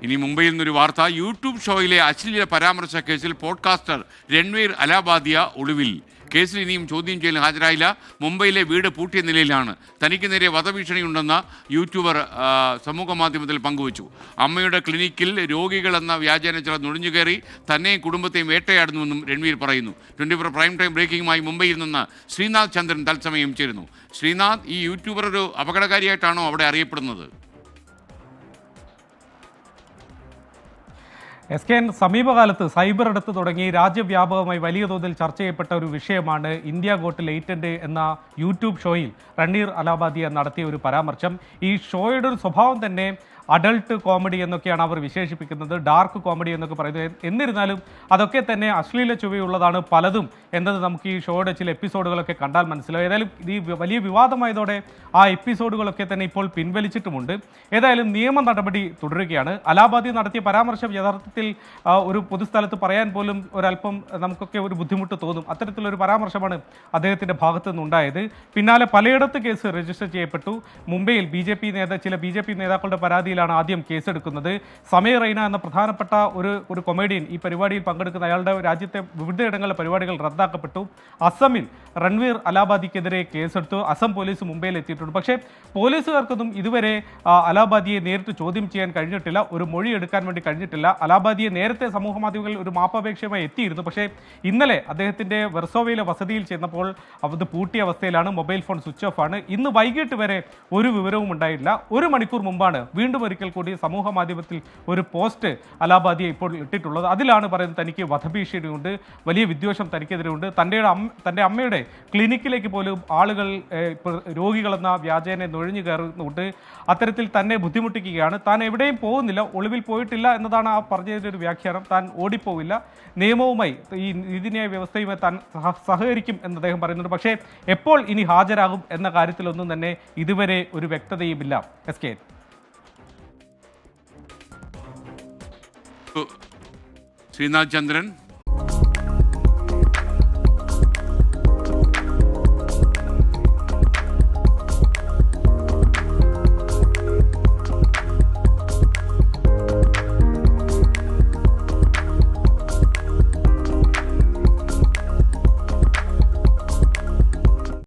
ഇനി മുംബൈയിൽ നിന്നൊരു വാർത്ത. യൂട്യൂബ് ഷോയിലെ അശ്ലീല പരാമർശ കേസിൽ പോഡ്കാസ്റ്റർ രൺവീർ അലാബാദിയ ഒളിവിൽ. കേസിൽ ഇനിയും ചോദ്യം ചെയ്യൽ ഹാജരായില്ല. മുംബൈയിലെ വീട് പൂട്ടിയ നിലയിലാണ്. തനിക്ക് നേരെ വധഭീഷണിയുണ്ടെന്ന യൂട്യൂബർ സമൂഹ മാധ്യമത്തിൽ പങ്കുവച്ചു. അമ്മയുടെ ക്ലിനിക്കിൽ രോഗികളെന്ന വ്യാജേന ചിലർ നുഴഞ്ഞുകയറി തന്നെയും കുടുംബത്തെയും വേട്ടയാടുന്നുവെന്നും രൺവീർ പറയുന്നു. 24 പ്രൈം ടൈം ബ്രേക്കിംഗുമായി മുംബൈയിൽ നിന്ന് ശ്രീനാഥ് ചന്ദ്രൻ തത്സമയം ചേരുന്നു. ശ്രീനാഥ്, ഈ യൂട്യൂബർ ഒരു അപകടകാരിയായിട്ടാണോ അവിടെ അറിയപ്പെടുന്നത്? SKN സമീപകാലത്ത് സൈബർ അടുത്ത് തുടങ്ങി രാജ്യവ്യാപകമായി വലിയ തോതിൽ ചർച്ച ചെയ്യപ്പെട്ട ഒരു വിഷയമാണ് ഇന്ത്യ ഗോട്ട് ലേറ്റന്റ് എന്ന യൂട്യൂബ് ഷോയിൽ റൺവീർ അലാബാദിയ നടത്തിയ ഒരു പരാമർശം. ഈ ഷോയുടെ ഒരു സ്വഭാവം തന്നെ അഡൾട്ട് കോമഡി എന്നൊക്കെയാണ് അവർ വിശേഷിപ്പിക്കുന്നത്, ഡാർക്ക് കോമഡി എന്നൊക്കെ പറയുന്നത്. എന്നിരുന്നാലും അതൊക്കെ തന്നെ അശ്ലീല ചുവയുള്ളതാണ് പലതും എന്നത് നമുക്ക് ഈ ഷോയുടെ ചില എപ്പിസോഡുകളൊക്കെ കണ്ടാൽ മനസ്സിലാവും. ഏതായാലും ഈ വലിയ വിവാദമായതോടെ ആ എപ്പിസോഡുകളൊക്കെ തന്നെ ഇപ്പോൾ പിൻവലിച്ചിട്ടുമുണ്ട്. ഏതായാലും നിയമ നടപടി തുടരുകയാണ്. അലാബാദി നടത്തിയ പരാമർശം യഥാർത്ഥത്തിൽ ഒരു പൊതുസ്ഥലത്ത് പറയാൻ പോലും ഒരല്പം നമുക്കൊക്കെ ഒരു ബുദ്ധിമുട്ട് തോന്നും. അത്തരത്തിലൊരു പരാമർശമാണ് അദ്ദേഹത്തിൻ്റെ ഭാഗത്തു നിന്നുണ്ടായത്. പിന്നാലെ പലയിടത്ത് കേസ് രജിസ്റ്റർ ചെയ്യപ്പെട്ടു. മുംബൈയിൽ ചില ബി ജെ പി നേതാക്കളുടെ പരാതിയിലാണ് ആദ്യം കേസെടുക്കുന്നത്. സമീർ റൈന എന്ന പ്രധാനപ്പെട്ട ഒരു കൊമേഡിയൻ ഈ പരിപാടിയിൽ പങ്കെടുക്കുന്ന അയാളുടെ രാജ്യത്തെ വിവിധയിടങ്ങളിലെ പരിപാടികൾ റദ്ദാക്കപ്പെട്ടു. അസമിൽ റൺവീർ അലാബാദിക്കെതിരെ കേസെടുത്തു. അസം പോലീസ് മുംബൈയിൽ എത്തിയിട്ടുണ്ട്. പക്ഷേ പോലീസുകാർക്കൊന്നും ഇതുവരെ അലാബാദിയെ നേരിട്ട് ചോദ്യം ചെയ്യാൻ കഴിഞ്ഞിട്ടില്ല, ഒരു മൊഴി എടുക്കാൻ വേണ്ടി കഴിഞ്ഞിട്ടില്ല. അലാബാദിയെ നേരത്തെ സമൂഹ മാധ്യമങ്ങളിൽ ഒരു മാപ്പപേക്ഷയുമായി എത്തിയിരുന്നു. പക്ഷേ ഇന്നലെ അദ്ദേഹത്തിൻ്റെ വെർസോവയിലെ വസതിയിൽ ചെന്നപ്പോൾ അത് പൂട്ടിയ അവസ്ഥയിലാണ്. മൊബൈൽ ഫോൺ സ്വിച്ച് ഓഫ് ആണ്. ഇന്ന് വൈകിട്ട് വരെ ഒരു വിവരവും ഉണ്ടായില്ല. ഒരു മണിക്കൂർ മുമ്പാണ് വീണ്ടും ഒരിക്കൽ കൂടി സമൂഹ മാധ്യമത്തിൽ ഒരു പോസ്റ്റ് അലാബാദിയെ ഇപ്പോൾ ഇട്ടിട്ടുള്ളത്. അതിലാണ് പറയുന്നത് തനിക്ക് വധഭീഷണിയുണ്ട്, വലിയ വിദ്വേഷം തനിക്കെതിരെയുണ്ട്, തൻ്റെ അമ്മയുടെ ക്ലിനിക്കിലേക്ക് പോലും ആളുകൾ രോഗികളെന്ന വ്യാജേനെ നുഴഞ്ഞു കയറുന്നുണ്ട്, അത്തരത്തിൽ തന്നെ ബുദ്ധിമുട്ടിക്കുകയാണ്, താൻ എവിടെയും പോകുന്നില്ല, ഒളിവിൽ പോയിട്ടില്ല എന്നതാണ് ആ പറഞ്ഞതിൻ്റെ ഒരു വ്യാഖ്യാനം. താൻ ഓടിപ്പോവില്ല, നിയമവുമായി ഈ നീതിന്യായ വ്യവസ്ഥയുമായി താൻ സഹകരിക്കും എന്ന് അദ്ദേഹം പറയുന്നുണ്ട്. പക്ഷേ എപ്പോൾ ഇനി ഹാജരാകും എന്ന കാര്യത്തിലൊന്നും തന്നെ ഇതുവരെ ഒരു വ്യക്തതയുമില്ല. SKN ശ്രീനാഥ് ചന്ദ്രൻ.